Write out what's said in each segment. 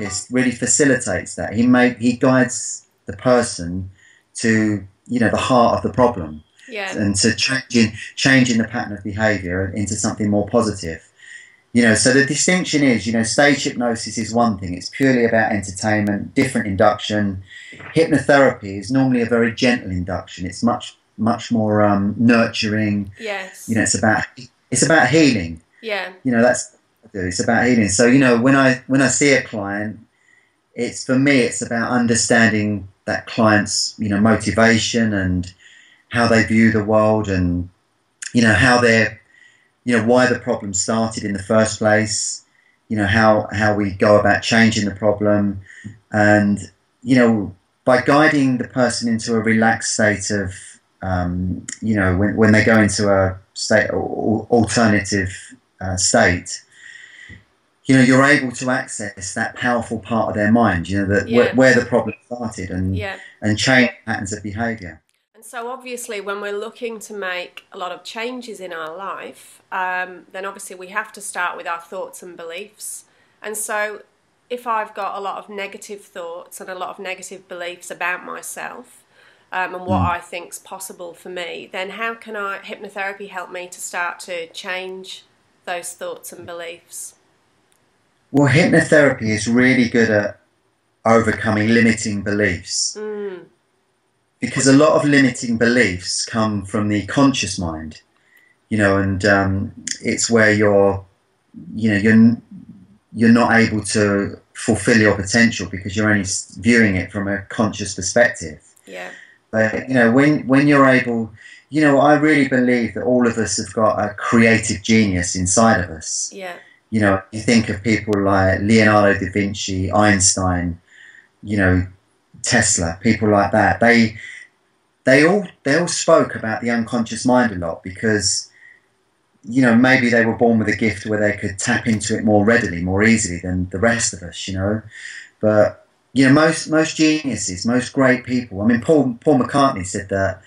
hypnotherapist really facilitates that. He guides the person to, you know, the heart of the problem, Yeah. and to changing the pattern of behaviour into something more positive. You know, so the distinction is, you know, stage hypnosis is one thing. It's purely about entertainment, different induction. Hypnotherapy is normally a very gentle induction. It's much more nurturing. You Yes. know, it's about healing. Yeah. You know, that's what I do. It's about healing. So, you know, when I see a client, it's, for me, it's about understanding that client's, you know, motivation and how they view the world, and, you know, how they're, you know, why the problem started in the first place, you know, how we go about changing the problem. And, you know, by guiding the person into a relaxed state of, you know, when they go into a state, alternative state, you know, you're able to access that powerful part of their mind, you know, that Yeah. where the problem started, Yeah. and change patterns of behaviour. And so obviously when we're looking to make a lot of changes in our life, then obviously we have to start with our thoughts and beliefs. And so if I've got a lot of negative thoughts and a lot of negative beliefs about myself, and what I think's possible for me, then how can hypnotherapy help me to start to change those thoughts and beliefs? Well, hypnotherapy is really good at overcoming limiting beliefs, Mm. because a lot of limiting beliefs come from the conscious mind, you know, and it's where you know, you're not able to fulfill your potential because you're only viewing it from a conscious perspective. Yeah. But, you know, when you're able, you know, I really believe that all of us have got a creative genius inside of us. Yeah. You know, you think of people like Leonardo da Vinci, Einstein, you know, Tesla, people like that. They all spoke about the unconscious mind a lot because, you know, maybe they were born with a gift where they could tap into it more readily, more easily than the rest of us, you know. But, you know, most geniuses, most great people. I mean, Paul McCartney said that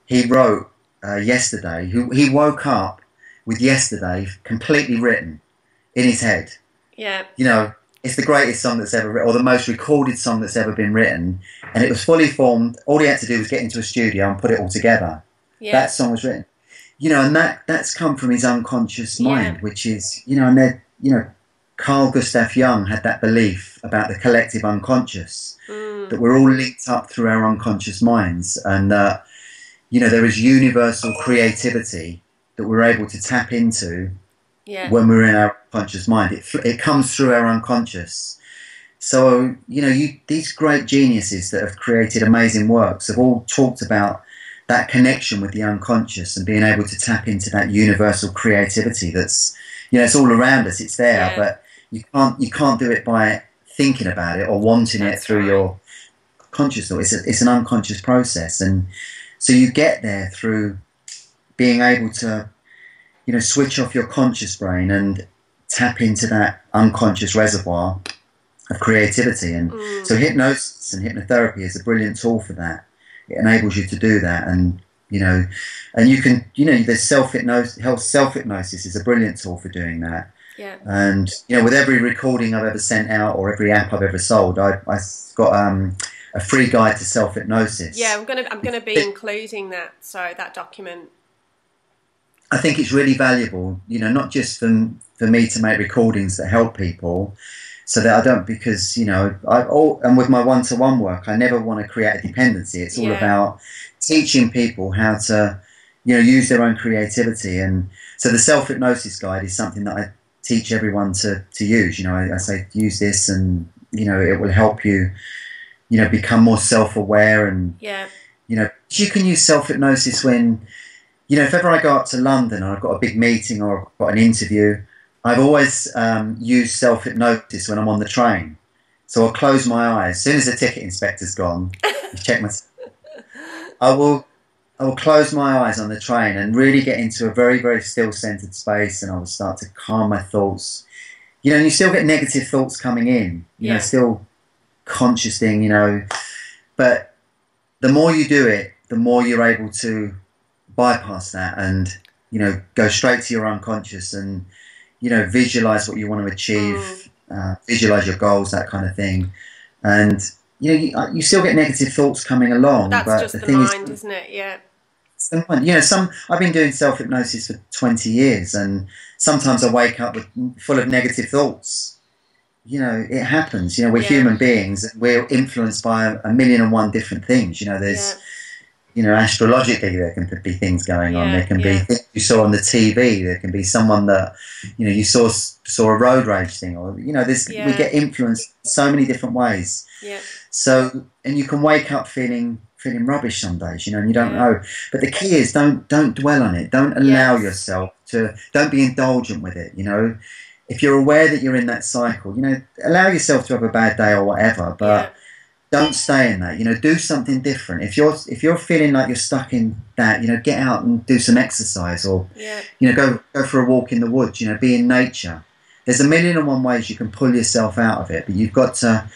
he wrote yesterday. He woke up with yesterday completely written in his head. Yeah. You know, it's the greatest song that's ever written, or the most recorded song that's ever been written, and it was fully formed. All he had to do was get into a studio and put it all together. Yeah. That song was written. You know, and that's come from his unconscious Yeah. mind, which is, you know, and then, you know, Carl Gustav Jung had that belief about the collective unconscious, Mm. that we're all linked up through our unconscious minds, and that, you know, there is universal creativity that we're able to tap into Yeah. when we're in our conscious mind. It comes through our unconscious. So, you know, these great geniuses that have created amazing works have all talked about that connection with the unconscious and being able to tap into that universal creativity that's, you know, it's all around us, it's there, Yeah. but you can't do it by thinking about it or wanting it That's through right. your conscious thought. It's an unconscious process, and so you get there through being able to, you know, switch off your conscious brain and tap into that unconscious reservoir of creativity. And so Mm. hypnosis and hypnotherapy is a brilliant tool for that. It enables you to do that, and, you know, and you can, you know, there's self hypnosis is a brilliant tool for doing that. Yeah. And, you know, with every recording I've ever sent out or every app I've ever sold, I got a free guide to self hypnosis. Yeah, I'm gonna be including that, so that document. I think it's really valuable, you know, not just for me to make recordings that help people, so that I don't, because, you know, and with my one-to-one work, I never want to create a dependency. It's all Yeah. about teaching people how to, you know, use their own creativity. And so the self-hypnosis guide is something that I teach everyone to use. You know, I say, use this, and, you know, it will help you, you know, become more self-aware. And, Yeah. you know, you can use self-hypnosis when, you know, if ever I go up to London and I've got a big meeting or I've got an interview, I've always used self-hypnosis when I'm on the train. So I'll close my eyes. As soon as the ticket inspector's gone, check my... I will close my eyes on the train and really get into a very, very still centered space, and I will start to calm my thoughts. You know, and you still get negative thoughts coming in, you know, Yeah. still conscious thing, you know. But the more you do it, the more you're able to bypass that and, you know, go straight to your unconscious and, you know, visualize what you want to achieve, visualize your goals, that kind of thing. And you still get negative thoughts coming along, That's but just the the thing mind, is, isn't it? Yeah. I've been doing self hypnosis for 20 years, and sometimes I wake up with full of negative thoughts. It happens. We're Yeah. human beings. We're influenced by a million and one different things. Yeah. There's astrologically, there can be things going on. There Yeah. can be Yeah. things you saw on the TV. There can be someone that, you saw a road rage thing, or, we Yeah. get influenced so many different ways. Yeah. So, and you can wake up feeling rubbish some days, and you don't Yeah. know. But the key is don't dwell on it. Don't allow yourself don't be indulgent with it. If you're aware that you're in that cycle, allow yourself to have a bad day or whatever, but don't stay in that. Do something different. If you're feeling like you're stuck in that, get out and do some exercise, or go for a walk in the woods. Be in nature. There's a million and one ways you can pull yourself out of it, but you've got to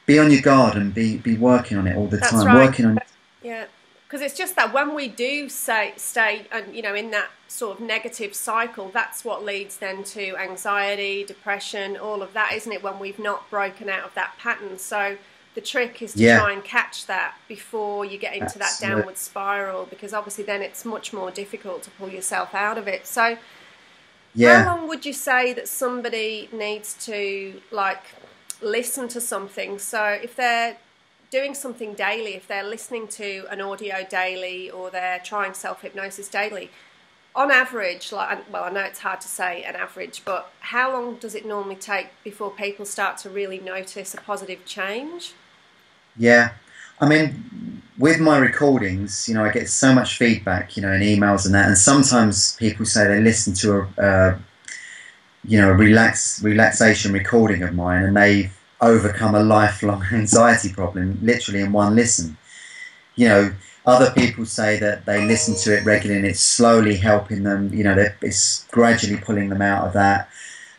be on your guard and be working on it all the That's time. right. Working on. Yeah, because it's just that when we do stay and in that sort of negative cycle, that's what leads then to anxiety, depression, all of that, isn't it? When we've not broken out of that pattern. So the trick is to try and catch that before you get into that downward spiral, because obviously then it's much more difficult to pull yourself out of it. So how long would you say that somebody needs to listen to something? So if they're doing something daily, if they're listening to an audio daily, or they're trying self-hypnosis daily, on average, I know it's hard to say an average, but how long does it normally take before people start to really notice a positive change? Yeah, I mean, with my recordings, I get so much feedback, in emails and that, and sometimes people say they listen to a relaxation recording of mine, and they've overcome a lifelong anxiety problem literally in one listen. Other people say that they listen to it regularly and it's slowly helping them. It's gradually pulling them out of that,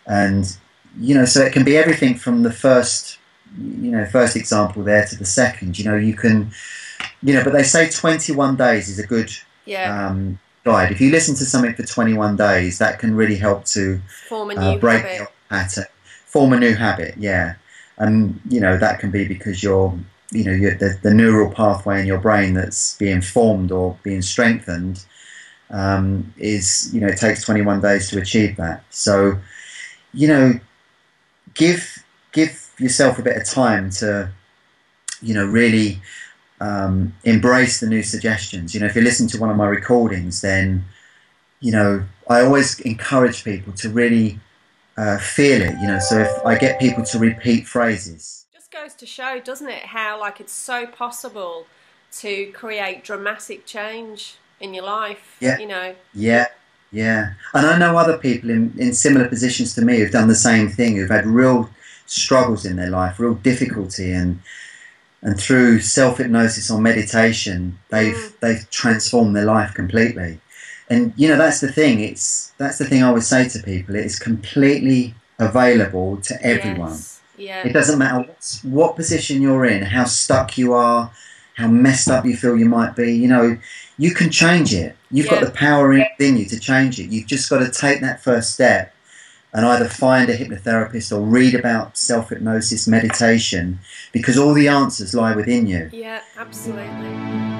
and so it can be everything from the first example there to the second. You can, but they say 21 days is a good guide. If you listen to something for 21 days, that can really help to form a new break habit. your pattern, form a new habit. And that can be because the neural pathway in your brain that's being formed or being strengthened it takes 21 days to achieve that. So give yourself a bit of time to really embrace the new suggestions. If you listen to one of my recordings, then I always encourage people to really feel it. So if I get people to repeat phrases, it just goes to show, doesn't it, how it's so possible to create dramatic change in your life. Yeah, and I know other people in similar positions to me who've done the same thing, who've had real struggles in their life, real difficulty, and through self-hypnosis or meditation, they've transformed their life completely. And that's the thing. That's the thing I would say to people. It is completely available to everyone. It doesn't matter what position you're in, how stuck you are, how messed up you feel you might be. You can change it. You've got the power within you to change it. You've just got to take that first step and either find a hypnotherapist or read about self-hypnosis, meditation, because all the answers lie within you. Yeah, absolutely.